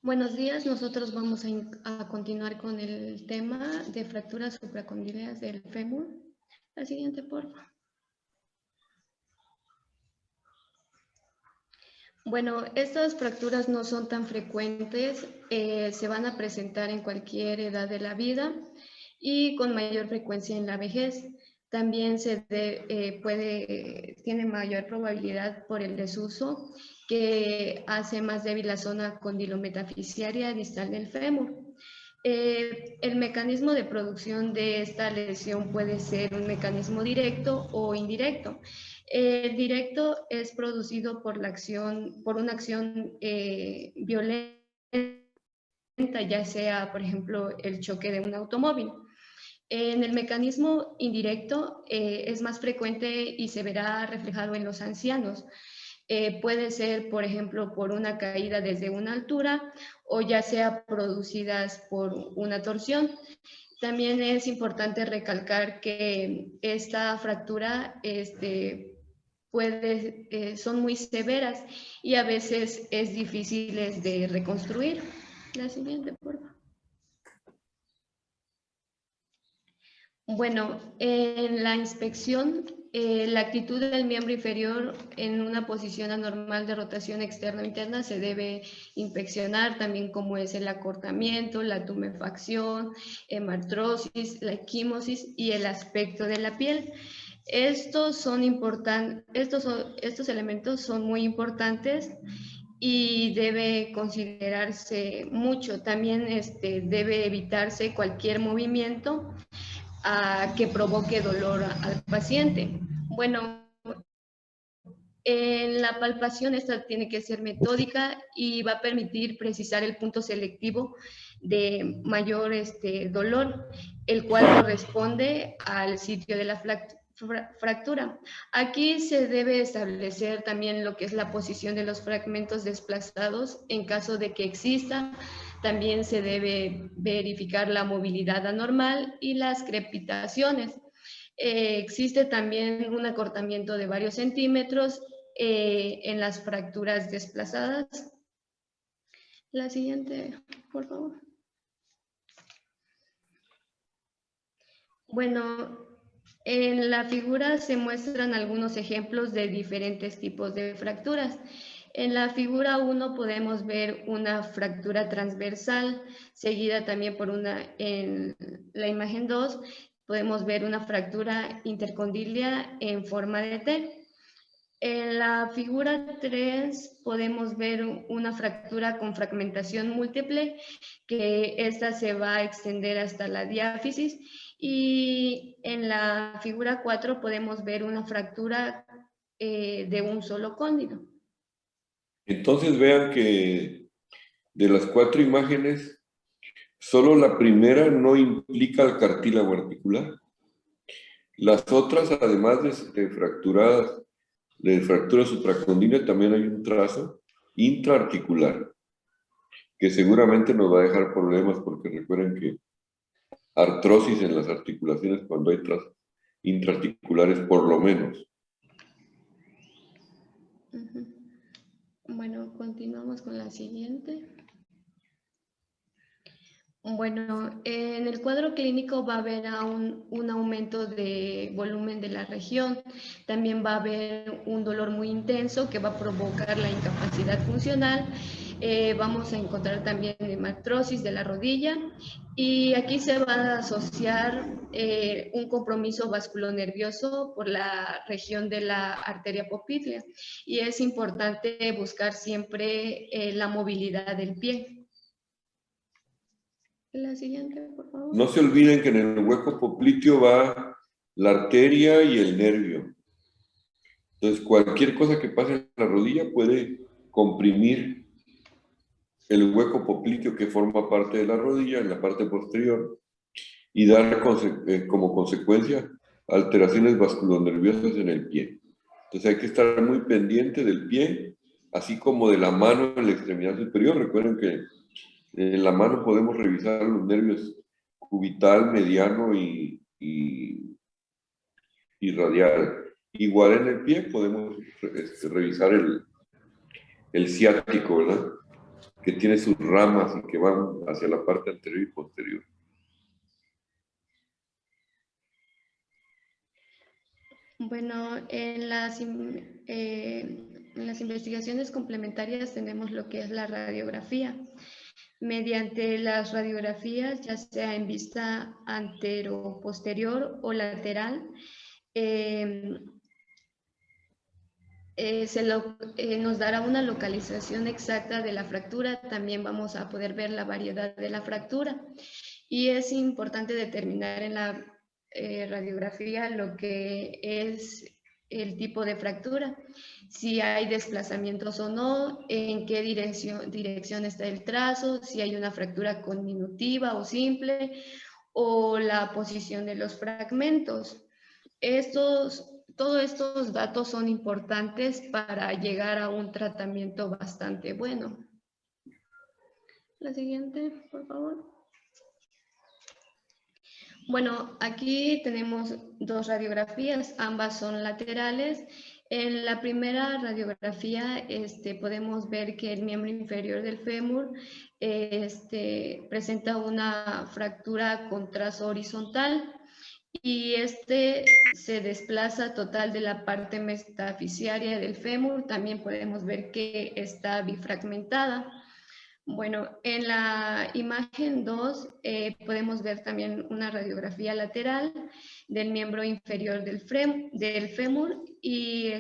Buenos días, nosotros vamos a continuar con el tema de fracturas supracondíleas del fémur. La siguiente, por favor. Bueno, estas fracturas no son tan frecuentes, se van a presentar en cualquier edad de la vida y con mayor frecuencia en la vejez. También tiene mayor probabilidad por el desuso, que hace más débil la zona condilometafisiaria distal del fémur. El mecanismo de producción de esta lesión puede ser un mecanismo directo o indirecto. El directo es producido por una acción violenta, ya sea, por ejemplo, el choque de un automóvil. En el mecanismo indirecto es más frecuente y se verá reflejado en los ancianos. Puede ser, por ejemplo, por una caída desde una altura o ya sea producidas por una torsión. También es importante recalcar que esta fractura son muy severas y a veces es difícil de reconstruir. La siguiente, por favor. Bueno, en la inspección, la actitud del miembro inferior en una posición anormal de rotación externa o interna se debe inspeccionar, también como es el acortamiento, la tumefacción, hemartrosis, la equimosis y el aspecto de la piel. Estos elementos son muy importantes y debe considerarse mucho. También debe evitarse cualquier movimiento que provoque dolor al paciente. Bueno, en la palpación esta tiene que ser metódica y va a permitir precisar el punto selectivo de mayor dolor, el cual corresponde al sitio de la fractura. Aquí se debe establecer también lo que es la posición de los fragmentos desplazados en caso de que exista. También se debe verificar la movilidad anormal y las crepitaciones. Existe también un acortamiento de varios centímetros en las fracturas desplazadas. La siguiente, por favor. Bueno, en la figura se muestran algunos ejemplos de diferentes tipos de fracturas. En la figura 1 podemos ver una fractura transversal, seguida también por en la imagen 2, podemos ver una fractura intercondílea en forma de T. En la figura 3 podemos ver una fractura con fragmentación múltiple, que esta se va a extender hasta la diáfisis. Y en la figura 4 podemos ver una fractura de un solo cóndilo. Entonces vean que de las 4 imágenes, solo la primera no implica el cartílago articular. Las otras, además de fractura supracondílea, también hay un trazo intraarticular, que seguramente nos va a dejar problemas, porque recuerden que artrosis en las articulaciones cuando hay trazos intraarticulares, por lo menos. Bueno, continuamos con la siguiente. Bueno, en el cuadro clínico va a haber un aumento de volumen de la región. También va a haber un dolor muy intenso que va a provocar la incapacidad funcional. Vamos a encontrar también hemartrosis de la rodilla y aquí se va a asociar un compromiso vasculonervioso por la región de la arteria poplítea. Y es importante buscar siempre la movilidad del pie. La siguiente, por favor. No se olviden que en el hueco popliteo va la arteria y el nervio. Entonces, cualquier cosa que pase en la rodilla puede comprimir el hueco popliteo que forma parte de la rodilla en la parte posterior y dar como consecuencia alteraciones vasculonerviosas en el pie. Entonces hay que estar muy pendiente del pie, así como de la mano en la extremidad superior. Recuerden que en la mano podemos revisar los nervios cubital, mediano y radial. Igual en el pie podemos revisar el ciático, ¿verdad? que tiene sus ramas y que van hacia la parte anterior y posterior. Bueno, en las investigaciones complementarias tenemos lo que es la radiografía. Mediante las radiografías, ya sea en vista antero-posterior o lateral, nos dará una localización exacta de la fractura. También vamos a poder ver la variedad de la fractura. Y es importante determinar en la radiografía lo que es el tipo de fractura, si hay desplazamientos o no, en qué dirección está el trazo, si hay una fractura conminutiva o simple, o la posición de los fragmentos. Todos estos datos son importantes para llegar a un tratamiento bastante bueno. La siguiente, por favor. Bueno, aquí tenemos dos radiografías, ambas son laterales. En la primera radiografía podemos ver que el miembro inferior del fémur presenta una fractura con trazo horizontal y se desplaza total de la parte metafisiaria del fémur. También podemos ver que está bifragmentada. Bueno, en la imagen 2 podemos ver también una radiografía lateral del miembro inferior del fémur y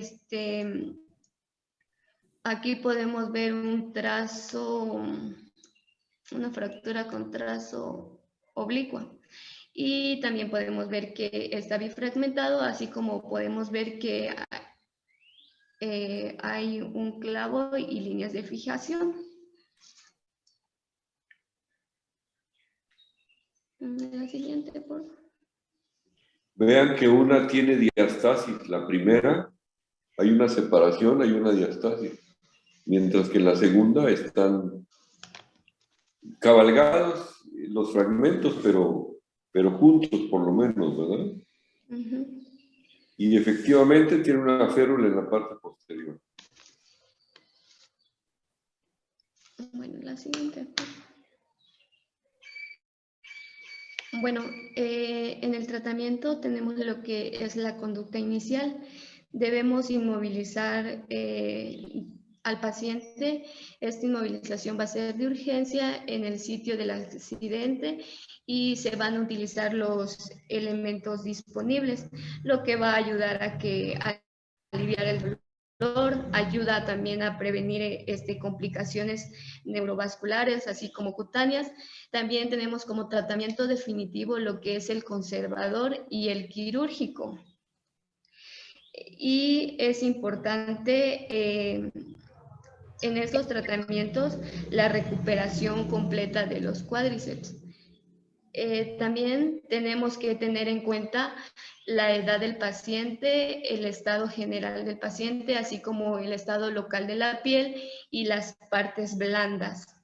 aquí podemos ver un trazo, una fractura con trazo oblicua. Y también podemos ver que está bifragmentado, así como podemos ver que hay un clavo y líneas de fijación. La siguiente, por favor. Vean que una tiene diastasis. La primera, hay una separación, hay una diastasis. Mientras que en la segunda están cabalgados los fragmentos, pero juntos por lo menos, ¿verdad? Uh-huh. Y efectivamente tiene una férula en la parte posterior. Bueno, la siguiente. Bueno, en el tratamiento tenemos lo que es la conducta inicial. Debemos inmovilizar al paciente. Esta inmovilización va a ser de urgencia en el sitio del accidente y se van a utilizar los elementos disponibles, lo que va a ayudar a aliviar el dolor, ayuda también a prevenir complicaciones neurovasculares, así como cutáneas. También tenemos como tratamiento definitivo lo que es el conservador y el quirúrgico. Y es importante en estos tratamientos la recuperación completa de los cuádriceps. También tenemos que tener en cuenta la edad del paciente, el estado general del paciente, así como el estado local de la piel y las partes blandas.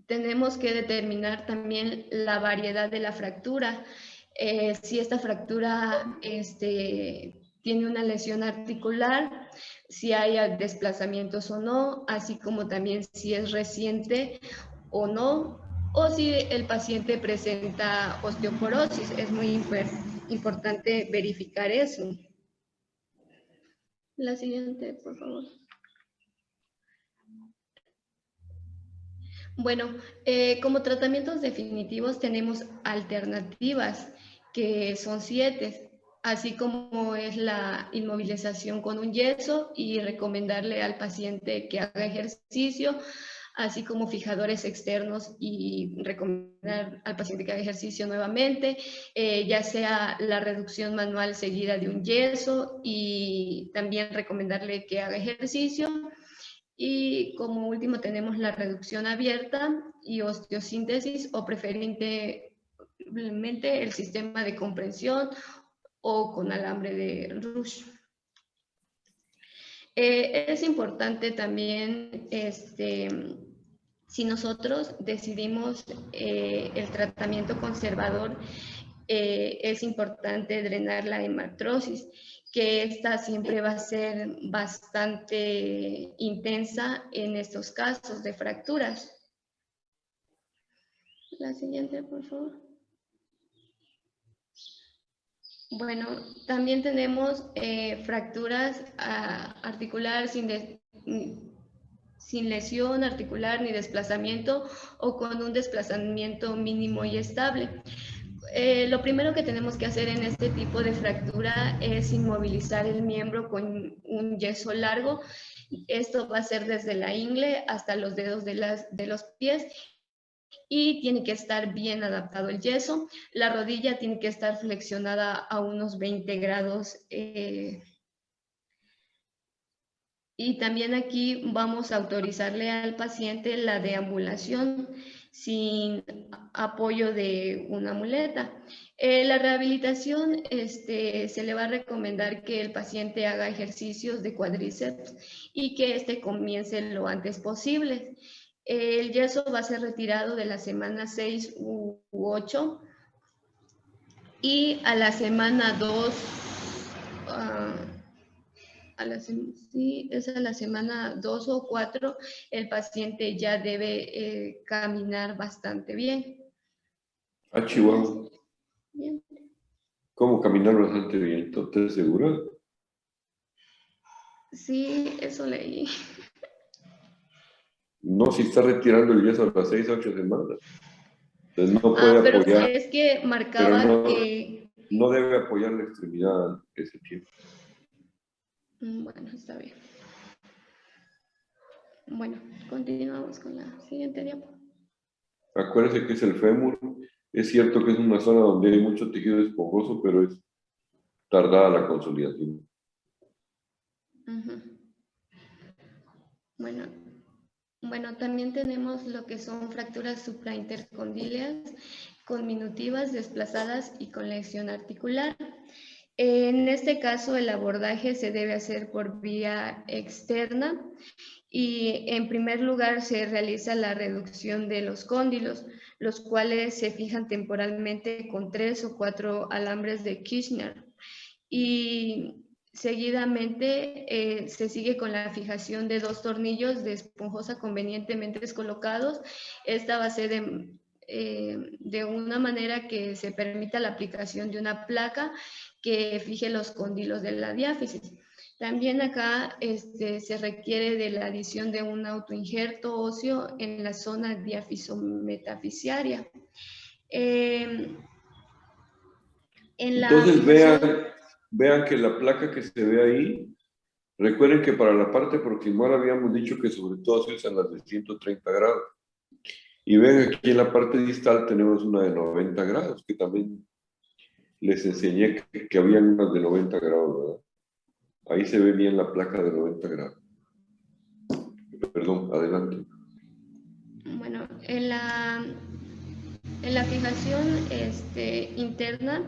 Tenemos que determinar también la variedad de la fractura. Si esta fractura tiene una lesión articular, si hay desplazamientos o no, así como también si es reciente o no, o si el paciente presenta osteoporosis. Es muy importante verificar eso. La siguiente, por favor. Bueno, como tratamientos definitivos tenemos alternativas, que son 7, así como es la inmovilización con un yeso y recomendarle al paciente que haga ejercicio, así como fijadores externos y recomendar al paciente que haga ejercicio nuevamente, ya sea la reducción manual seguida de un yeso y también recomendarle que haga ejercicio. Y como último tenemos la reducción abierta y osteosíntesis o preferentemente el sistema de comprensión o con alambre de Rush. Es importante también si nosotros decidimos el tratamiento conservador, es importante drenar la hematrosis, que esta siempre va a ser bastante intensa en estos casos de fracturas. La siguiente, por favor. Bueno, también tenemos fracturas articulares sin lesión articular ni desplazamiento o con un desplazamiento mínimo y estable. Lo primero que tenemos que hacer en este tipo de fractura es inmovilizar el miembro con un yeso largo. Esto va a ser desde la ingle hasta los dedos de los pies y tiene que estar bien adaptado el yeso. La rodilla tiene que estar flexionada a unos 20 grados. Y también aquí vamos a autorizarle al paciente la deambulación sin apoyo de una muleta. La rehabilitación se le va a recomendar que el paciente haga ejercicios de cuádriceps y que comience lo antes posible. El yeso va a ser retirado de la semana 6 u 8 y a la semana 2, es a la semana 2 o 4, el paciente ya debe caminar bastante bien. Ah, Chihuahua. Bien. ¿Cómo caminar bastante bien? ¿Estás segura? Sí, eso leí. No, si está retirando el yeso a las 6 a 8 semanas. Entonces no puede Pero apoyar, es que pero marcaba que... no debe apoyar la extremidad ese tiempo. Bueno, está bien. Bueno, continuamos con la siguiente diapo. Acuérdense que es el fémur. Es cierto que es una zona donde hay mucho tejido esponjoso, pero es tardada la consolidación. Bueno, también tenemos lo que son fracturas supraintercondíleas, conminutivas, desplazadas y con lesión articular. En este caso, el abordaje se debe hacer por vía externa y en primer lugar se realiza la reducción de los cóndilos, los cuales se fijan temporalmente con 3 o 4 alambres de Kirchner. Y seguidamente se sigue con la fijación de 2 tornillos de esponjosa convenientemente colocados. Esta va a ser de una manera que se permita la aplicación de una placa que fije los cóndilos de la diáfisis. También acá se requiere de la adición de un autoinjerto óseo en la zona diafisometafisiaria. Entonces vean que la placa que se ve ahí, recuerden que para la parte proximal habíamos dicho que sobre todo se usan las de 130 grados. Y ven aquí en la parte distal tenemos una de 90 grados, que también les enseñé que había unas de 90 grados, ¿verdad? Ahí se ve bien la placa de 90 grados. Perdón, adelante. Bueno, en la fijación interna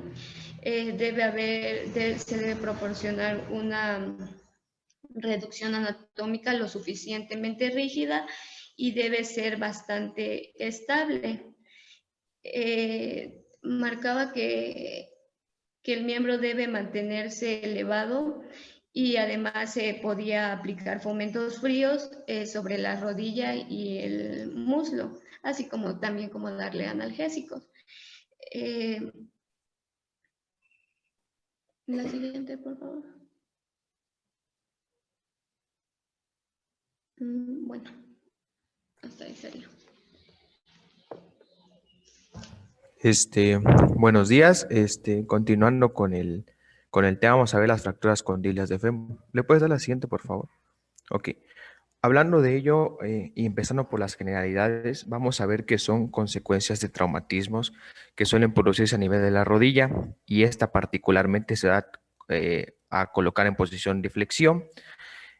se debe proporcionar una reducción anatómica lo suficientemente rígida y debe ser bastante estable. Marcaba que el miembro debe mantenerse elevado y además se podía aplicar fomentos fríos sobre la rodilla y el muslo, así como también como darle analgésicos. La siguiente, por favor. Bueno, hasta ahí sería. Buenos días. Continuando con el tema, vamos a ver las fracturas condilias de fémur. ¿Le puedes dar la siguiente, por favor? Ok. Hablando de ello y empezando por las generalidades, vamos a ver que son consecuencias de traumatismos que suelen producirse a nivel de la rodilla y esta particularmente se da a colocar en posición de flexión.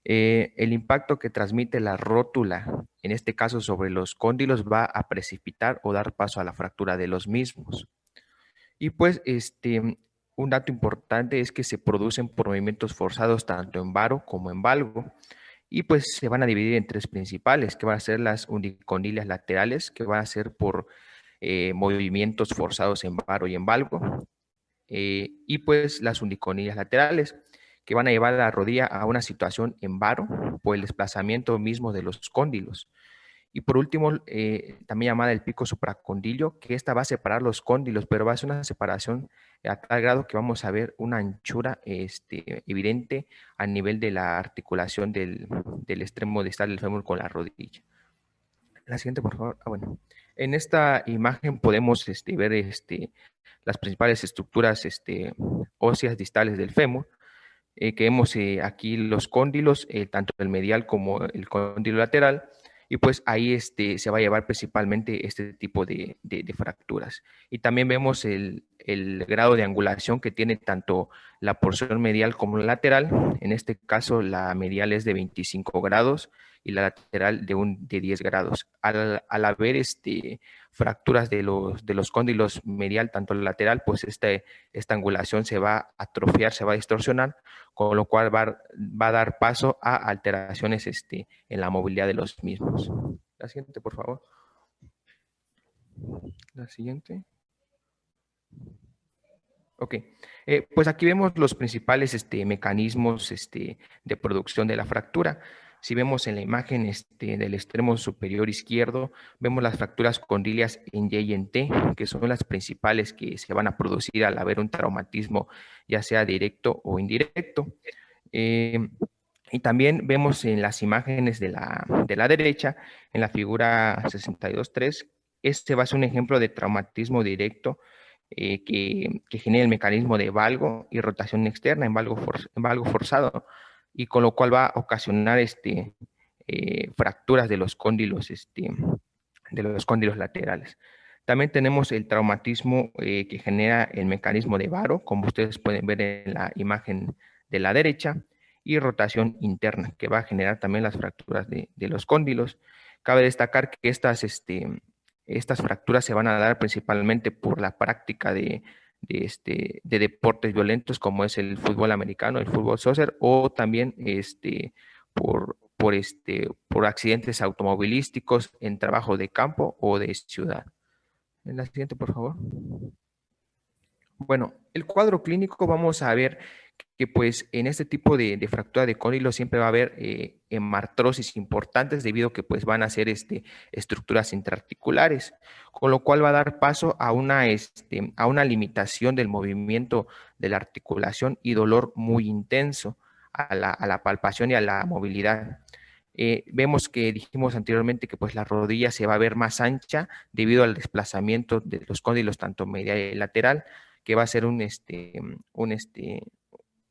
El impacto que transmite la rótula, en este caso sobre los cóndilos, va a precipitar o dar paso a la fractura de los mismos. Y pues un dato importante es que se producen por movimientos forzados tanto en varo como en valgo. Y pues se van a dividir en 3 principales, que van a ser las unicondilias laterales, que van a ser por movimientos forzados en varo y en valgo. Y pues las unicondilias laterales, que van a llevar a la rodilla a una situación en varo por el desplazamiento mismo de los cóndilos. Y por último, también llamada el pico supracondilio, que esta va a separar los cóndilos, pero va a ser una separación a tal grado que vamos a ver una anchura evidente a nivel de la articulación del extremo distal del fémur con la rodilla. La siguiente, por favor. Bueno, en esta imagen podemos ver las principales estructuras óseas distales del fémur, que vemos aquí los cóndilos, tanto el medial como el cóndilo lateral, y pues ahí se va a llevar principalmente este tipo de fracturas. Y también vemos el grado de angulación que tiene tanto la porción medial como la lateral. En este caso la medial es de 25 grados y la lateral de 10 grados. Al haber fracturas de los cóndilos medial, tanto el lateral, pues esta angulación se va a atrofiar, se va a distorsionar, con lo cual va a dar paso a alteraciones en la movilidad de los mismos. La siguiente, por favor. La siguiente. Ok, pues aquí vemos los principales mecanismos de producción de la fractura. Si vemos en la imagen del extremo superior izquierdo, vemos las fracturas condilias en Y y en T, que son las principales que se van a producir al haber un traumatismo, ya sea directo o indirecto. Y también vemos en las imágenes de la derecha, en la figura 62.3, este va a ser un ejemplo de traumatismo directo que genera el mecanismo de valgo y rotación externa en valgo forzado, y con lo cual va a ocasionar fracturas de los cóndilos laterales. También tenemos el traumatismo que genera el mecanismo de varo, como ustedes pueden ver en la imagen de la derecha, y rotación interna, que va a generar también las fracturas de los cóndilos. Cabe destacar que estas fracturas se van a dar principalmente por la práctica de deportes violentos como es el fútbol americano, el fútbol soccer, o también por accidentes automovilísticos en trabajo de campo o de ciudad. En la siguiente, por favor. Bueno, el cuadro clínico vamos a ver que pues en este tipo de fractura de cóndilo siempre va a haber hemartrosis importantes debido a que pues van a ser estructuras intraarticulares, con lo cual va a dar paso a una limitación del movimiento de la articulación y dolor muy intenso a la palpación y a la movilidad. Vemos que dijimos anteriormente que pues la rodilla se va a ver más ancha debido al desplazamiento de los cóndilos tanto medial y lateral, que va a ser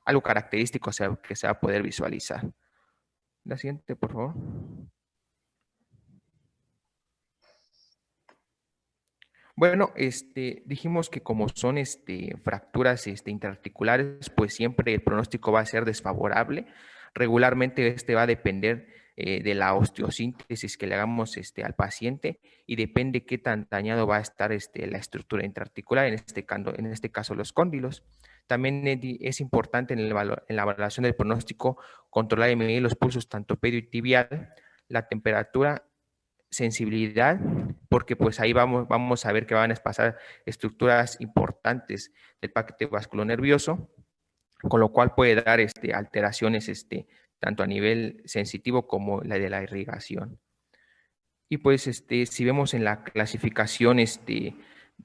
algo característico que se va a poder visualizar. La siguiente, por favor. Bueno, dijimos que como son fracturas intraarticulares, pues siempre el pronóstico va a ser desfavorable. Regularmente va a depender de la osteosíntesis que le hagamos al paciente y depende qué tan dañado va a estar la estructura intraarticular, en este caso los cóndilos. También es importante en la valoración del pronóstico controlar y medir los pulsos tanto pedio y tibial, la temperatura, sensibilidad, porque pues ahí vamos a ver que van a pasar estructuras importantes del paquete vasculonervioso, con lo cual puede dar alteraciones tanto a nivel sensitivo como la de la irrigación. Y pues si vemos en la clasificación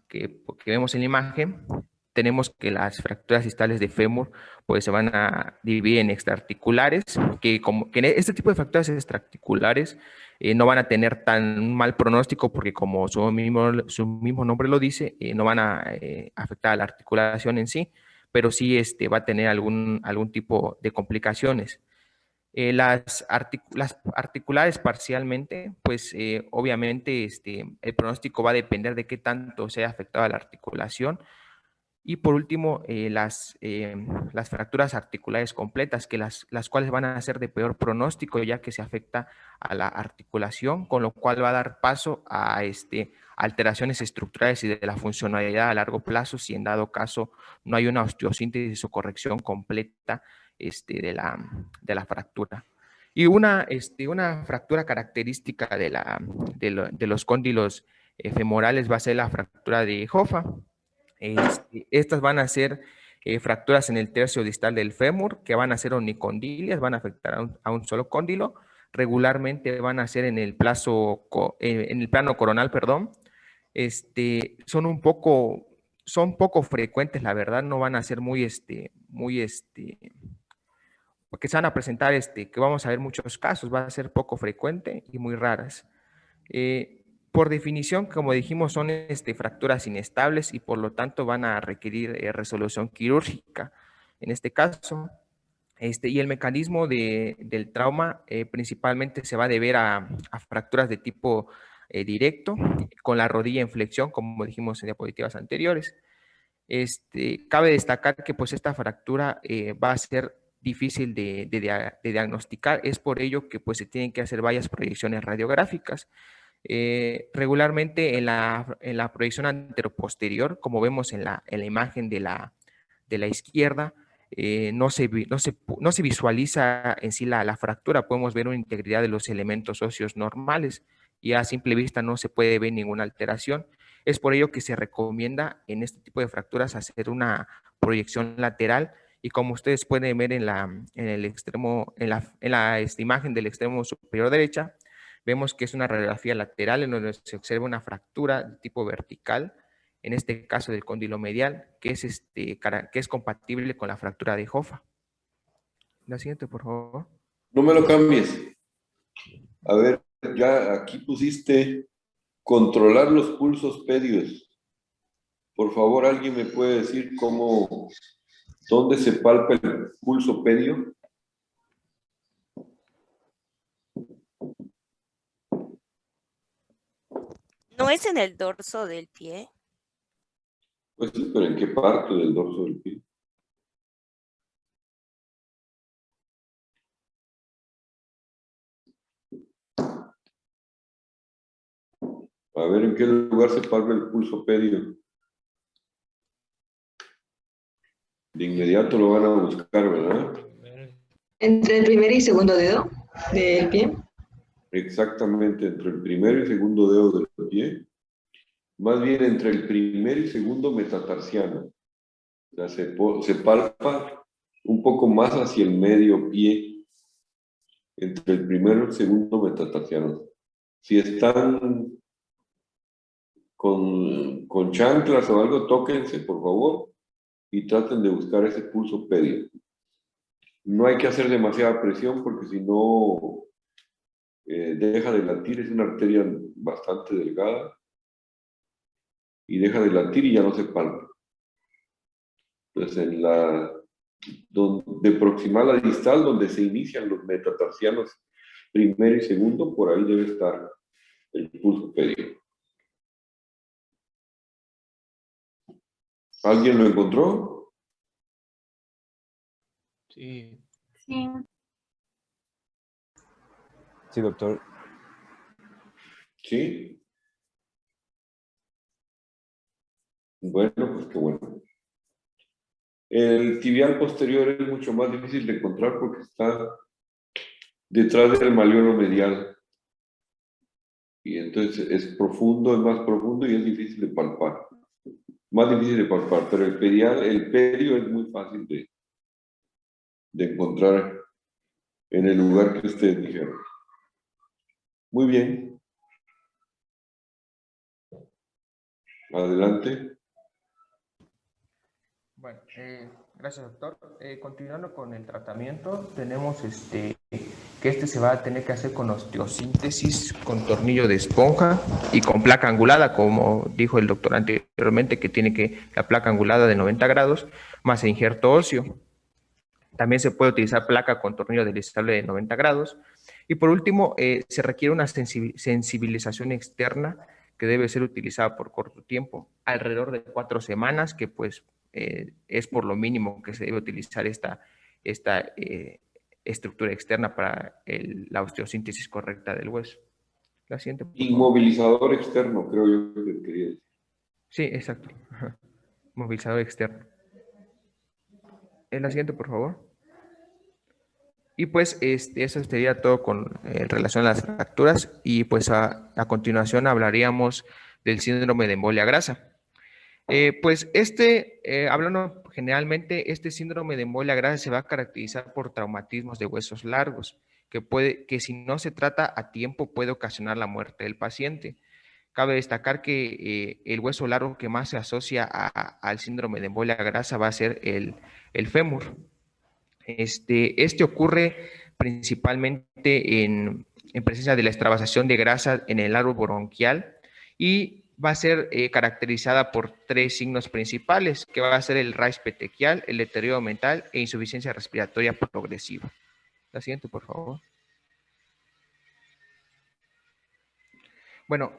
que vemos en la imagen, tenemos que las fracturas distales de fémur pues se van a dividir en extraarticulares, que este tipo de fracturas extraarticulares no van a tener tan mal pronóstico porque como su mismo nombre lo dice, no van a afectar a la articulación en sí, pero sí va a tener algún tipo de complicaciones. Las articulares parcialmente, pues obviamente el pronóstico va a depender de qué tanto sea afectada la articulación. Y por último, las fracturas articulares completas, las cuales van a ser de peor pronóstico ya que se afecta a la articulación, con lo cual va a dar paso a alteraciones estructurales y de la funcionalidad a largo plazo si en dado caso no hay una osteosíntesis o corrección completa de la fractura. Y una fractura característica de los cóndilos femorales va a ser la fractura de Hoffa. Estas van a ser fracturas en el tercio distal del fémur, que van a ser onicondilias, van a afectar a un solo cóndilo. Regularmente van a ser en el plano coronal, perdón. Son poco frecuentes, la verdad, no van a ser porque se van a presentar, que vamos a ver muchos casos, va a ser poco frecuente y muy raras. Por definición, como dijimos, son fracturas inestables y por lo tanto van a requerir resolución quirúrgica. En este caso, y el mecanismo del trauma principalmente se va a deber a fracturas de tipo directo, con la rodilla en flexión, como dijimos en diapositivas anteriores. Cabe destacar que pues esta fractura va a ser difícil de diagnosticar, es por ello que pues se tienen que hacer varias proyecciones radiográficas. Regularmente en la proyección anteroposterior, como vemos en la imagen de la izquierda, no se visualiza en sí la fractura, podemos ver una integridad de los elementos óseos normales y a simple vista no se puede ver ninguna alteración. Es por ello que se recomienda en este tipo de fracturas hacer una proyección lateral y como ustedes pueden ver en la imagen del extremo superior derecha, vemos que es una radiografía lateral en donde se observa una fractura de tipo vertical, en este caso del cóndilo medial, que es compatible con la fractura de Hoffa. La siguiente, por favor. No me lo cambies. A ver, ya aquí pusiste controlar los pulsos pedios. Por favor, ¿alguien me puede decir dónde se palpa el pulso pedio? ¿No es en el dorso del pie? Pues sí, pero ¿en qué parte del dorso del pie? A ver, ¿en qué lugar se palpa el pulso pedio? De inmediato lo van a buscar, ¿verdad? Entre el primer y segundo dedo del pie. Exactamente, entre el primero y segundo dedo del pie. Más bien entre el primer y segundo metatarsiano. O sea, se palpa un poco más hacia el medio pie, entre el primero y el segundo metatarsiano. Si están con chanclas o algo, tóquense, por favor, y traten de buscar ese pulso pedio. No hay que hacer demasiada presión porque si no deja de latir, es una arteria bastante delgada y deja de latir y ya no se palpa. Entonces, de proximal a distal, donde se inician los metatarsianos primero y segundo, por ahí debe estar el pulso pedio. ¿Alguien lo encontró? Sí. Sí. Sí, doctor. ¿Sí? Bueno, pues qué bueno. El tibial posterior es mucho más difícil de encontrar porque está detrás del malleolo medial. Y entonces es más profundo y es difícil de palpar. Más difícil de palpar, pero el pedio es muy fácil de encontrar en el lugar que ustedes dijeron. Muy bien. Adelante. Bueno, gracias, doctor. Continuando con el tratamiento, tenemos que se va a tener que hacer con osteosíntesis, con tornillo de esponja y con placa angulada, como dijo el doctor anteriormente, que tiene la placa angulada de 90 grados, más el injerto óseo. También se puede utilizar placa con tornillo deslizable de 90 grados. Y por último, se requiere una sensibilización externa que debe ser utilizada por corto tiempo, alrededor de 4 semanas, que pues es por lo mínimo que se debe utilizar esta estructura externa para la osteosíntesis correcta del hueso. La siguiente. Inmovilizador externo, creo yo que quería decir. Sí, exacto. Movilizador externo. La siguiente, por favor. Y pues eso sería todo con relación a las fracturas y pues a continuación hablaríamos del síndrome de embolia grasa. Pues hablando generalmente, este síndrome de embolia grasa se va a caracterizar por traumatismos de huesos largos, que si no se trata a tiempo puede ocasionar la muerte del paciente. Cabe destacar que el hueso largo que más se asocia al síndrome de embolia grasa va a ser el fémur. Este ocurre principalmente en presencia de la extravasación de grasa en el árbol bronquial y va a ser caracterizada por 3 signos principales, que va a ser el rash petequial, el deterioro mental e insuficiencia respiratoria progresiva. La siguiente, por favor. Bueno,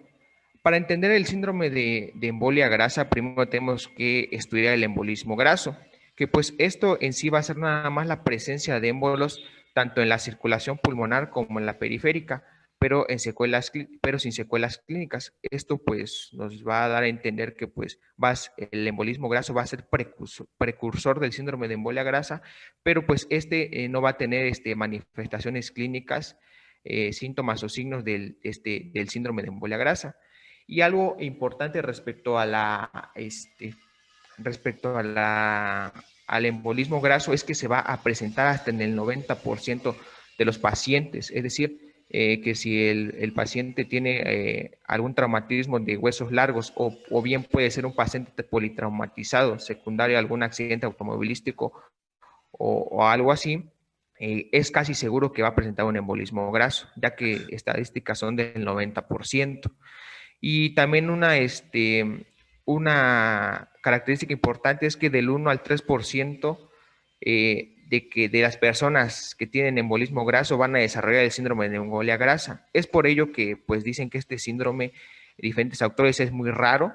para entender el síndrome de embolia grasa, primero tenemos que estudiar el embolismo graso, que pues esto en sí va a ser nada más la presencia de émbolos tanto en la circulación pulmonar como en la periférica, pero sin secuelas clínicas. Esto pues nos va a dar a entender que pues el embolismo graso va a ser precursor del síndrome de embolia grasa, pero pues no va a tener manifestaciones clínicas, síntomas o signos del síndrome de embolia grasa. Y algo importante al embolismo graso es que se va a presentar hasta en el 90% de los pacientes. Es decir, que si el paciente tiene algún traumatismo de huesos largos o bien puede ser un paciente politraumatizado secundario a algún accidente automovilístico o algo así, es casi seguro que va a presentar un embolismo graso, ya que estadísticas son del 90%. Y también una característica importante es que del 1 al 3% de las personas que tienen embolismo graso van a desarrollar el síndrome de embolia grasa. Es por ello que pues dicen que este síndrome, diferentes autores, es muy raro,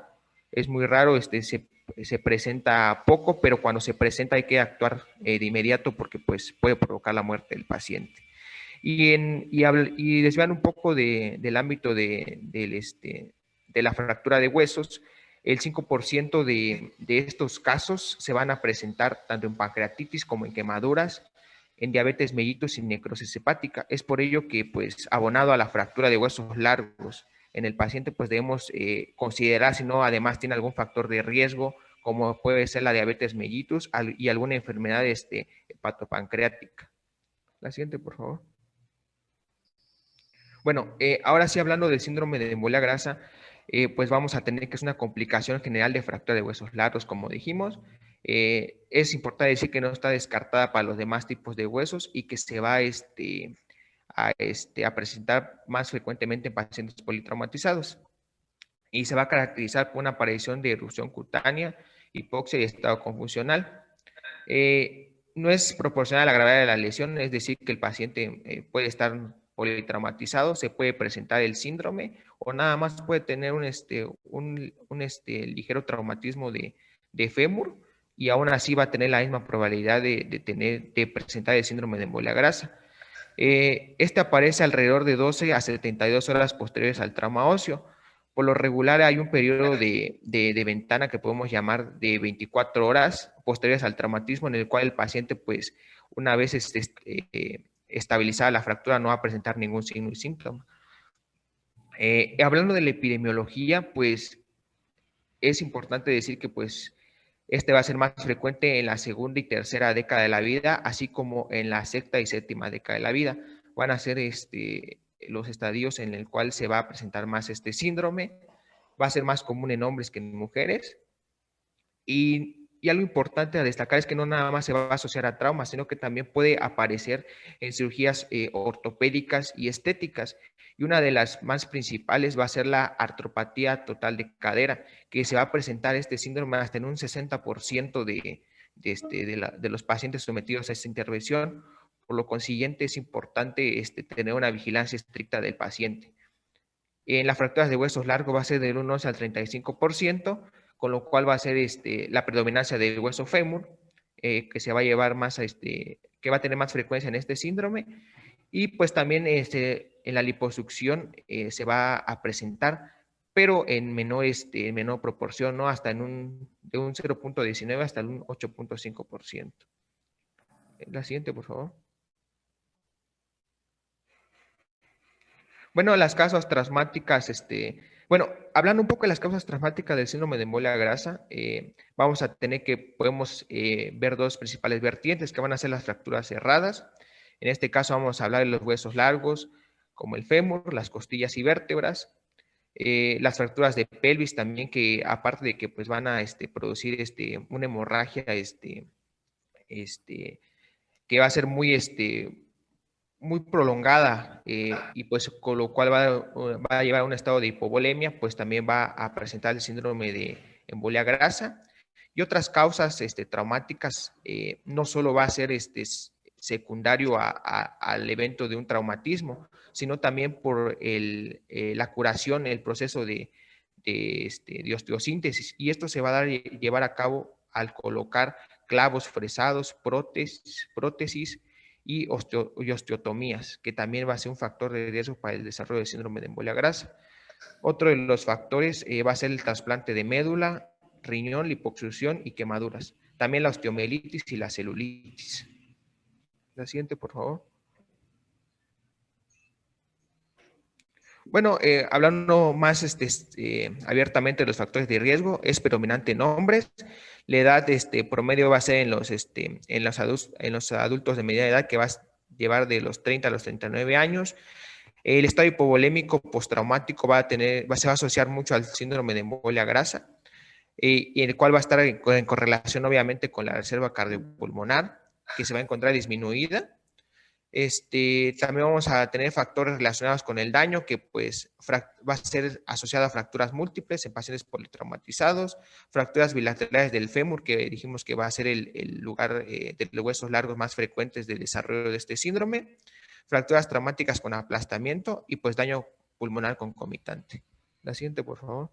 se presenta poco, pero cuando se presenta hay que actuar de inmediato porque pues puede provocar la muerte del paciente. Y desviando un poco del ámbito de la fractura de huesos, el 5% de estos casos se van a presentar tanto en pancreatitis como en quemaduras, en diabetes mellitus y necrosis hepática. Es por ello que, pues, abonado a la fractura de huesos largos en el paciente, pues debemos considerar si no además tiene algún factor de riesgo, como puede ser la diabetes mellitus y alguna enfermedad hepatopancreática. La siguiente, por favor. Bueno, ahora sí, hablando del síndrome de embolia grasa, pues vamos a tener que es una complicación general de fractura de huesos largos, como dijimos. Es importante decir que no está descartada para los demás tipos de huesos y que se va a presentar más frecuentemente en pacientes politraumatizados. Y se va a caracterizar por una aparición de erupción cutánea, hipoxia y estado confusional. No es proporcional a la gravedad de la lesión, es decir, que el paciente puede estar politraumatizado, se puede presentar el síndrome o nada más puede tener un ligero traumatismo de fémur y aún así va a tener la misma probabilidad de presentar el síndrome de embolia grasa. Aparece alrededor de 12 a 72 horas posteriores al trauma óseo. Por lo regular hay un periodo de ventana que podemos llamar de 24 horas posteriores al traumatismo en el cual el paciente, pues, una vez estabilizada la fractura, no va a presentar ningún signo y síntoma. Hablando de la epidemiología, pues, es importante decir que, pues, va a ser más frecuente en la segunda y tercera década de la vida, así como en la sexta y séptima década de la vida. Van a ser los estadios en el cual se va a presentar más este síndrome. Va a ser más común en hombres que en mujeres. Y algo importante a destacar es que no nada más se va a asociar a traumas, sino que también puede aparecer en cirugías ortopédicas y estéticas. Y una de las más principales va a ser la artropatía total de cadera, que se va a presentar este síndrome hasta en un 60% de los pacientes sometidos a esta intervención. Por lo consiguiente, es importante tener una vigilancia estricta del paciente. En las fracturas de huesos largos va a ser del 1 al 35%, con lo cual va a ser la predominancia del hueso fémur, que se va a llevar más que va a tener más frecuencia en este síndrome. Y pues también en la liposucción se va a presentar, pero en menor proporción, ¿no? Hasta de un 0.19 hasta un 8.5%. La siguiente, por favor. Bueno, las causas traumáticas, bueno, hablando un poco de las causas traumáticas del síndrome de embolia grasa, vamos a tener que podemos ver dos principales vertientes que van a ser las fracturas cerradas. En este caso vamos a hablar de los huesos largos, como el fémur, las costillas y vértebras. Las fracturas de pelvis también, que aparte de que pues van a producir una hemorragia que va a ser muy prolongada y pues con lo cual va a llevar a un estado de hipovolemia, pues también va a presentar el síndrome de embolia grasa. Y otras causas traumáticas, no solo va a ser secundario al evento de un traumatismo, sino también por la curación, el proceso de osteosíntesis. Y esto se va a llevar a cabo al colocar clavos fresados, prótesis y osteotomías, que también va a ser un factor de riesgo para el desarrollo del síndrome de embolia grasa. Otro de los factores va a ser el trasplante de médula, riñón, liposucción y quemaduras. También la osteomielitis y la celulitis. La siguiente, por favor. Bueno, hablando más abiertamente de los factores de riesgo, es predominante en hombres. La edad promedio va a ser en los adultos de mediana edad, que va a llevar de los 30 a los 39 años. El estado hipovolémico postraumático se va a asociar mucho al síndrome de embolia grasa, y el cual va a estar en correlación obviamente con la reserva cardiopulmonar, que se va a encontrar disminuida. También vamos a tener factores relacionados con el daño, que pues va a ser asociado a fracturas múltiples en pacientes politraumatizados, fracturas bilaterales del fémur, que dijimos que va a ser el lugar de los huesos largos más frecuentes del desarrollo de este síndrome, fracturas traumáticas con aplastamiento y pues daño pulmonar concomitante. La siguiente, por favor.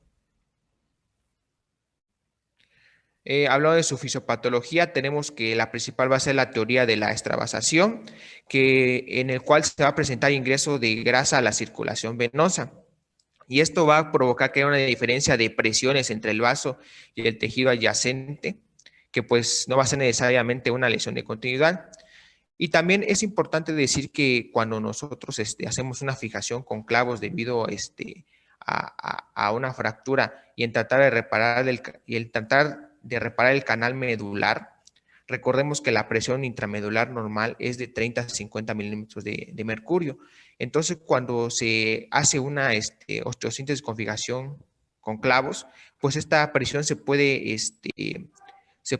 Hablando de su fisiopatología, tenemos que la principal va a ser la teoría de la extravasación, en el cual se va a presentar ingreso de grasa a la circulación venosa. Y esto va a provocar que haya una diferencia de presiones entre el vaso y el tejido adyacente, que pues no va a ser necesariamente una lesión de continuidad. Y también es importante decir que cuando nosotros hacemos una fijación con clavos debido a una fractura y en tratar de reparar el canal medular, recordemos que la presión intramedular normal es de 30 a 50 milímetros de mercurio. Entonces, cuando se hace una osteosíntesis con fijación con clavos, pues esta presión se puede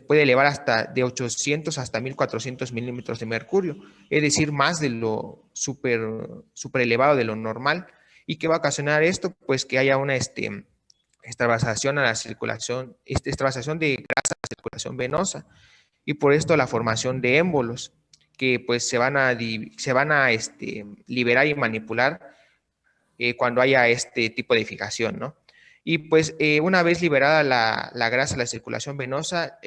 elevar hasta de 800 hasta 1400 milímetros de mercurio, es decir, más de lo súper elevado de lo normal. ¿Y qué va a ocasionar esto? Pues que haya una extravasación a la circulación, extravasación de grasa a la circulación venosa, y por esto la formación de émbolos, que pues se van a liberar y manipular cuando haya este tipo de fijación, ¿no? Y pues una vez liberada la grasa a la circulación venosa,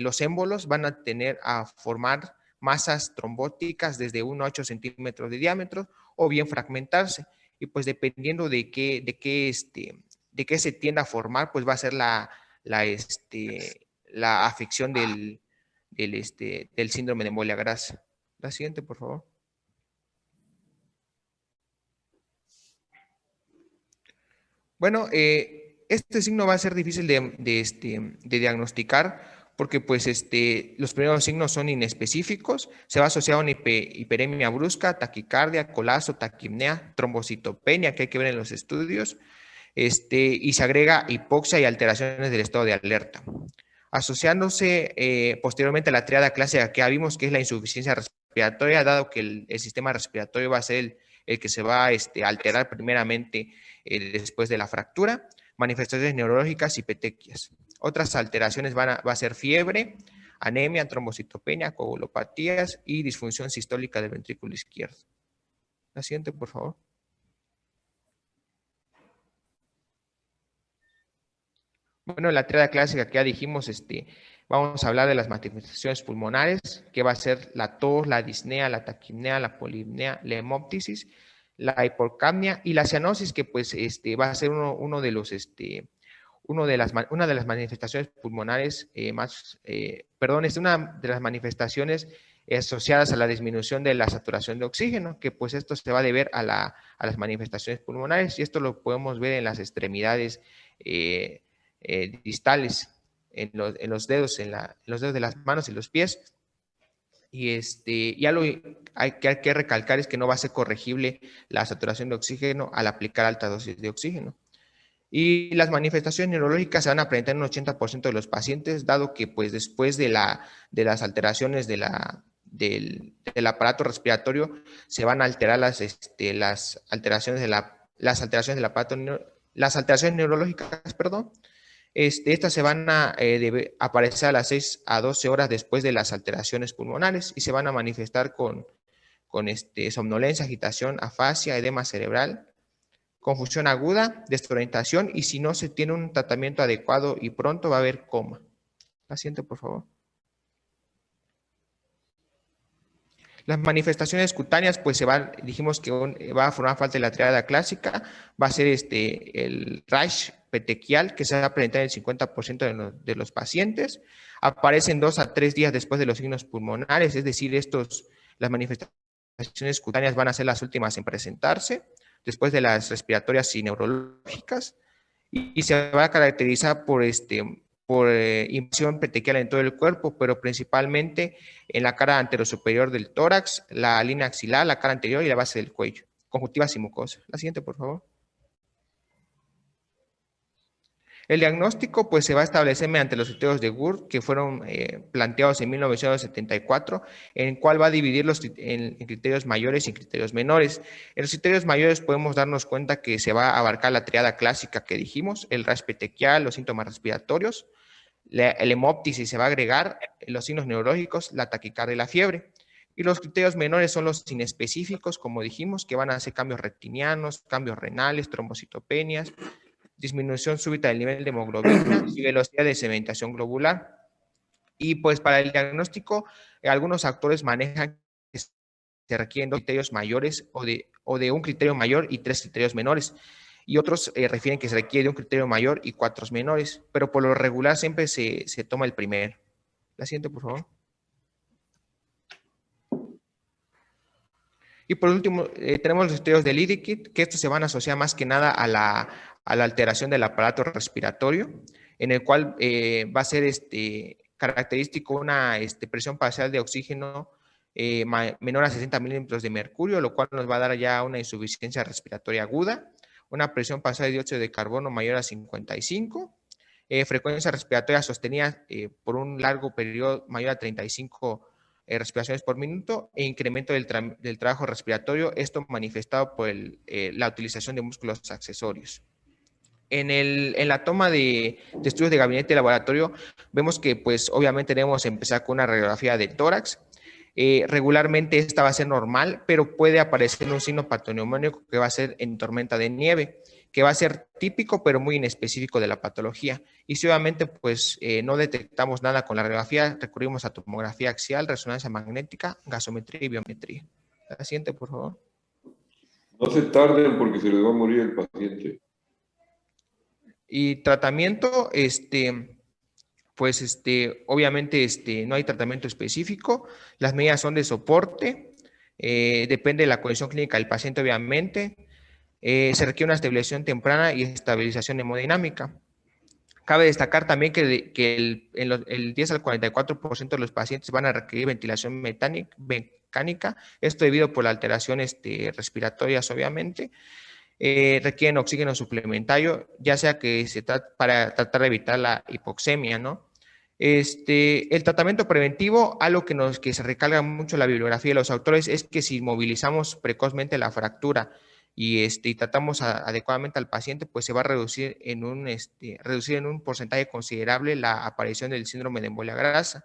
los émbolos van a tender a formar masas trombóticas desde 1 a 8 centímetros de diámetro, o bien fragmentarse. Y pues dependiendo de qué se tienda a formar, pues va a ser la afección del síndrome de embolia grasa. La siguiente, por favor. Bueno, este signo va a ser difícil de diagnosticar, porque pues los primeros signos son inespecíficos. Se va a asociar a una hiperemia brusca, taquicardia, colapso, taquipnea, trombocitopenia, que hay que ver en los estudios, y se agrega hipoxia y alteraciones del estado de alerta. Asociándose posteriormente a la triada clásica que ya vimos, que es la insuficiencia respiratoria, dado que el sistema respiratorio va a ser el que se va a alterar primeramente después de la fractura, manifestaciones neurológicas y petequias. Otras alteraciones va a ser fiebre, anemia, trombocitopenia, coagulopatías y disfunción sistólica del ventrículo izquierdo. La siguiente, por favor. Bueno, la triada clásica que ya dijimos, vamos a hablar de las manifestaciones pulmonares, que va a ser la tos, la disnea, la taquipnea, la polipnea, la hemoptisis, la hipocapnia y la cianosis, que pues va a ser una de las manifestaciones pulmonares una de las manifestaciones asociadas a la disminución de la saturación de oxígeno, que pues esto se va a deber a las manifestaciones pulmonares, y esto lo podemos ver en las extremidades distales, en los dedos, en los dedos de las manos y los pies. Y ya lo hay que recalcar es que no va a ser corregible la saturación de oxígeno al aplicar alta dosis de oxígeno. Y las manifestaciones neurológicas se van a presentar en un 80% de los pacientes, dado que pues después de las alteraciones del aparato respiratorio se van a alterar las alteraciones del aparato, las alteraciones neurológicas, perdón. Estas se van a aparecer a las 6 a 12 horas después de las alteraciones pulmonares y se van a manifestar con somnolencia, agitación, afasia, edema cerebral, confusión aguda, desorientación, y si no se tiene un tratamiento adecuado y pronto va a haber coma. Paciente, por favor. Las manifestaciones cutáneas, pues dijimos que va a formar parte de la triada clásica, va a ser el rash petequial, que se va a presentar en el 50% de los pacientes, aparecen 2 a 3 días después de los signos pulmonares, es decir, las manifestaciones cutáneas van a ser las últimas en presentarse, después de las respiratorias y neurológicas, y se va a caracterizar por invasión petequial en todo el cuerpo, pero principalmente en la cara anterosuperior del tórax, la línea axilar, la cara anterior y la base del cuello. Conjuntivas y mucosas. La siguiente, por favor. El diagnóstico pues se va a establecer mediante los criterios de Gurt, que fueron planteados en 1974, en el cual va a dividirlos en criterios mayores y criterios menores. En los criterios mayores podemos darnos cuenta que se va a abarcar la triada clásica que dijimos, el rash petequial, los síntomas respiratorios, el hemoptisis, se va a agregar los signos neurológicos, la taquicardia y la fiebre. Y los criterios menores son los inespecíficos, como dijimos, que van a ser cambios retinianos, cambios renales, trombocitopenias, disminución súbita del nivel de hemoglobina y velocidad de sedimentación globular. Y pues para el diagnóstico, algunos actores manejan que se requieren 2 criterios mayores o de un criterio mayor y 3 criterios menores. Y otros refieren que se requiere de un criterio mayor y 4 menores, pero por lo regular siempre se toma el primero. La siguiente, por favor. Y por último, tenemos los estudios del IDIKIT, que estos se van a asociar más que nada a la alteración del aparato respiratorio, en el cual va a ser característico una presión parcial de oxígeno menor a 60 milímetros de mercurio, lo cual nos va a dar ya una insuficiencia respiratoria aguda, una presión parcial de dióxido de carbono mayor a 55, frecuencia respiratoria sostenida por un largo periodo mayor a 35 respiraciones por minuto e incremento del trabajo respiratorio, esto manifestado por la utilización de músculos accesorios. En la toma de estudios de gabinete y laboratorio, vemos que pues obviamente debemos empezar con una radiografía de tórax. Regularmente esta va a ser normal, pero puede aparecer un signo patoneumónico que va a ser en tormenta de nieve, que va a ser típico pero muy inespecífico de la patología. Y si obviamente pues no detectamos nada con la radiografía, recurrimos a tomografía axial, resonancia magnética, gasometría y biometría. La siguiente, por favor. No se tarden porque se les va a morir el paciente. Y tratamiento, pues obviamente no hay tratamiento específico, las medidas son de soporte, depende de la condición clínica del paciente obviamente, se requiere una estabilización temprana y estabilización hemodinámica. Cabe destacar también que el 10 al 44% de los pacientes van a requerir ventilación mecánica, esto debido por las alteraciones respiratorias obviamente. Requieren oxígeno suplementario, ya sea que se trata para tratar de evitar la hipoxemia, ¿no? El tratamiento preventivo, algo que se recalca mucho en la bibliografía de los autores, es que si movilizamos precozmente la fractura y tratamos adecuadamente al paciente, pues se va a reducir en un porcentaje considerable la aparición del síndrome de embolia grasa.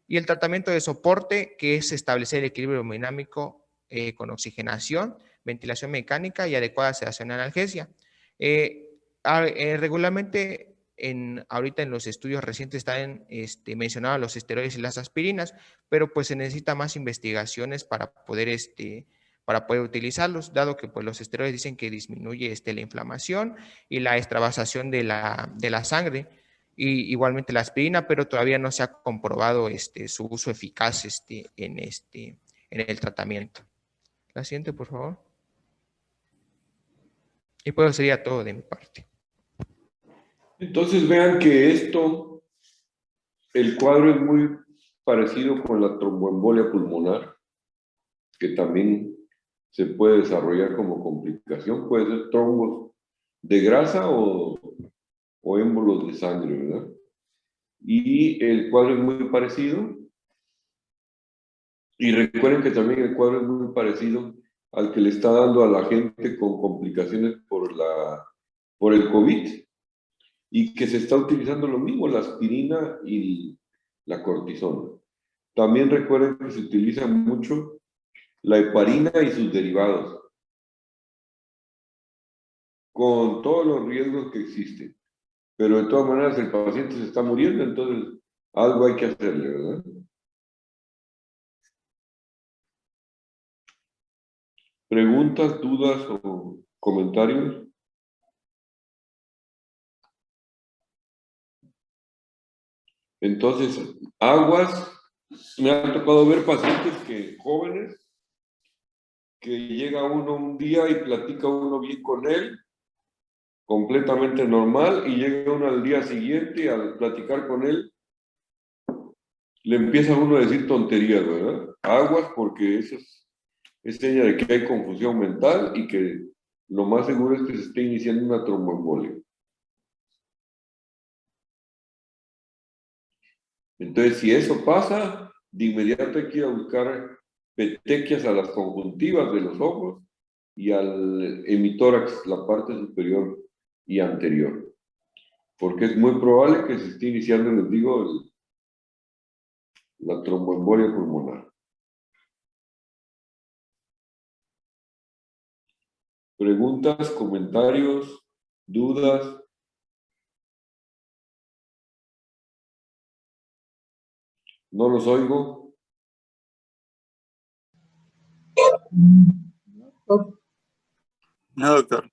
Y el tratamiento de soporte, que es establecer el equilibrio hemodinámico con oxigenación, ventilación mecánica y adecuada sedación y analgesia. Regularmente, ahorita en los estudios recientes están mencionados los esteroides y las aspirinas, pero pues se necesita más investigaciones para poder utilizarlos, dado que pues, los esteroides dicen que disminuye la inflamación y la extravasación de la sangre. Y igualmente la aspirina, pero todavía no se ha comprobado su uso eficaz en el tratamiento. La siguiente, por favor. Y pues sería todo de mi parte. Entonces vean que el cuadro es muy parecido con la tromboembolia pulmonar, que también se puede desarrollar como complicación. Puede ser trombos de grasa o émbolos de sangre, ¿verdad? Y el cuadro es muy parecido. Y recuerden que también el cuadro es muy parecido al que le está dando a la gente con complicaciones por el COVID y que se está utilizando lo mismo, la aspirina y la cortisona. También recuerden que se utiliza mucho la heparina y sus derivados, con todos los riesgos que existen. Pero de todas maneras el paciente se está muriendo, entonces algo hay que hacerle, ¿verdad? ¿Preguntas, dudas o comentarios? Entonces, aguas, me ha tocado ver pacientes jóvenes, que llega uno un día y platica uno bien con él, completamente normal, y llega uno al día siguiente al platicar con él, le empieza uno a decir tonterías, ¿verdad? Aguas, porque eso es señal de que hay confusión mental y que lo más seguro es que se esté iniciando una tromboembolia. Entonces, si eso pasa, de inmediato hay que ir a buscar petequias a las conjuntivas de los ojos y al hemitórax, la parte superior y anterior. Porque es muy probable que se esté iniciando, les digo, la tromboembolia pulmonar. ¿Preguntas, comentarios, dudas? No los oigo. No, doctor.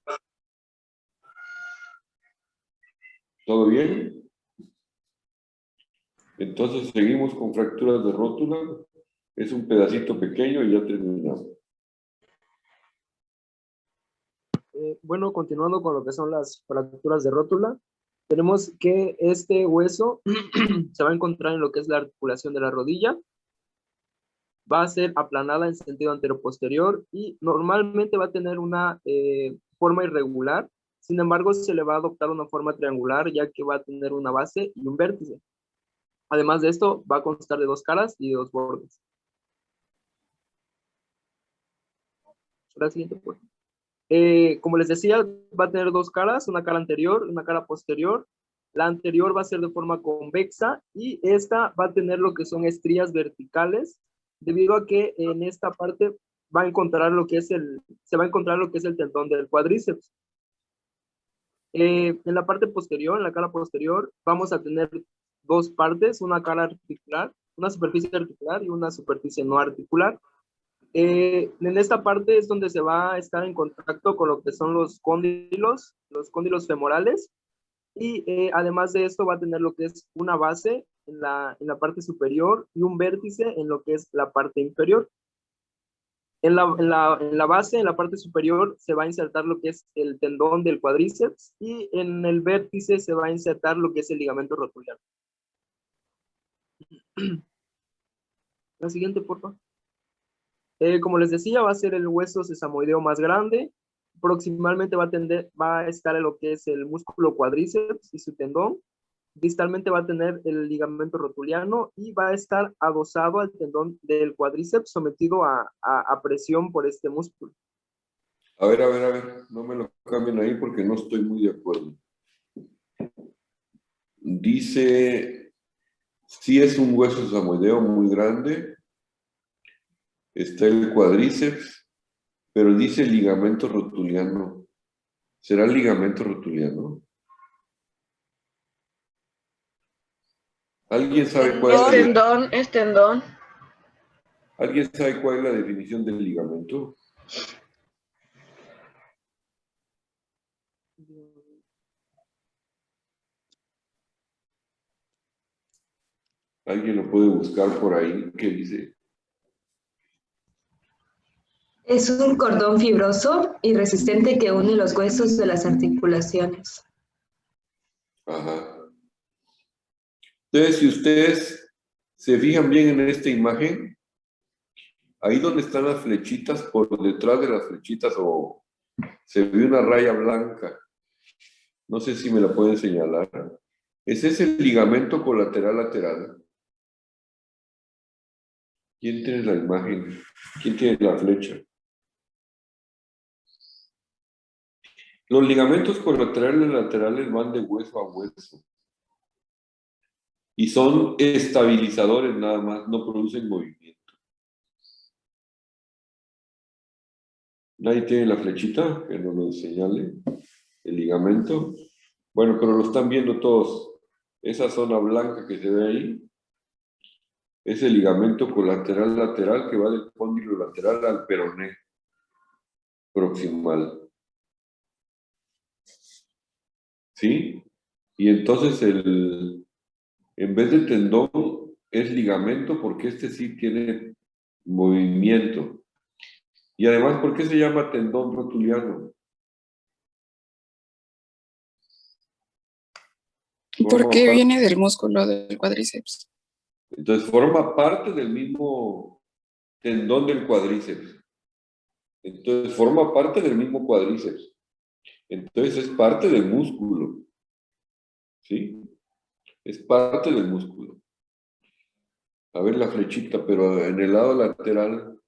¿Todo bien? Entonces seguimos con fracturas de rótula. Es un pedacito pequeño y ya terminamos. Bueno, continuando con lo que son las fracturas de rótula, tenemos que este hueso se va a encontrar en lo que es la articulación de la rodilla, va a ser aplanada en sentido anteroposterior y normalmente va a tener una forma irregular. Sin embargo, se le va a adoptar una forma triangular, ya que va a tener una base y un vértice. Además de esto, va a constar de 2 caras y de 2 bordes. La siguiente, por favor. Como les decía, va a tener 2 caras, una cara anterior y una cara posterior. La anterior va a ser de forma convexa y esta va a tener lo que son estrías verticales, debido a que en esta parte va a encontrar lo que es se va a encontrar lo que es el tendón del cuádriceps. En la parte posterior, en la cara posterior, vamos a tener 2 partes, una cara articular, una superficie articular y una superficie no articular. En esta parte es donde se va a estar en contacto con lo que son los cóndilos femorales, y además de esto va a tener lo que es una base en la parte superior y un vértice en lo que es la parte inferior. En la base, en la parte superior, se va a insertar lo que es el tendón del cuádriceps y en el vértice se va a insertar lo que es el ligamento rotuliano. La siguiente, por favor. Como les decía, va a ser el hueso sesamoideo más grande. Proximalmente va a estar en lo que es el músculo cuádriceps y su tendón. Distalmente va a tener el ligamento rotuliano y va a estar adosado al tendón del cuádriceps, sometido a presión por este músculo. A ver, no me lo cambien ahí porque no estoy muy de acuerdo. Dice, sí es un hueso sesamoideo muy grande, está el cuádriceps, pero dice ligamento rotuliano. ¿Será el ligamento rotuliano? ¿Alguien sabe cuál Es tendón. ¿Alguien sabe cuál es la definición del ligamento? Alguien lo puede buscar por ahí. ¿Qué dice? Es un cordón fibroso y resistente que une los huesos de las articulaciones. Ajá. Entonces, si ustedes se fijan bien en esta imagen, ahí donde están las flechitas, por detrás de las flechitas, o se ve una raya blanca. No sé si me la pueden señalar. Ese es el ligamento colateral lateral. ¿Quién tiene la imagen? ¿Quién tiene la flecha? Los ligamentos colaterales laterales van de hueso a hueso. Y son estabilizadores nada más, no producen movimiento. ¿Nadie tiene la flechita que nos lo señale? El ligamento. Bueno, pero lo están viendo todos. Esa zona blanca que se ve ahí es el ligamento colateral lateral que va del cóndilo lateral al peroné proximal. ¿Sí? Y entonces en vez de tendón es ligamento porque este sí tiene movimiento. Y además, ¿por qué se llama tendón rotuliano? Porque viene del músculo del cuádriceps. Entonces forma parte del mismo tendón del cuádriceps. Entonces forma parte del mismo cuádriceps. Entonces es parte del músculo. ¿Sí? Es parte del músculo. A ver la flechita, pero en el lado lateral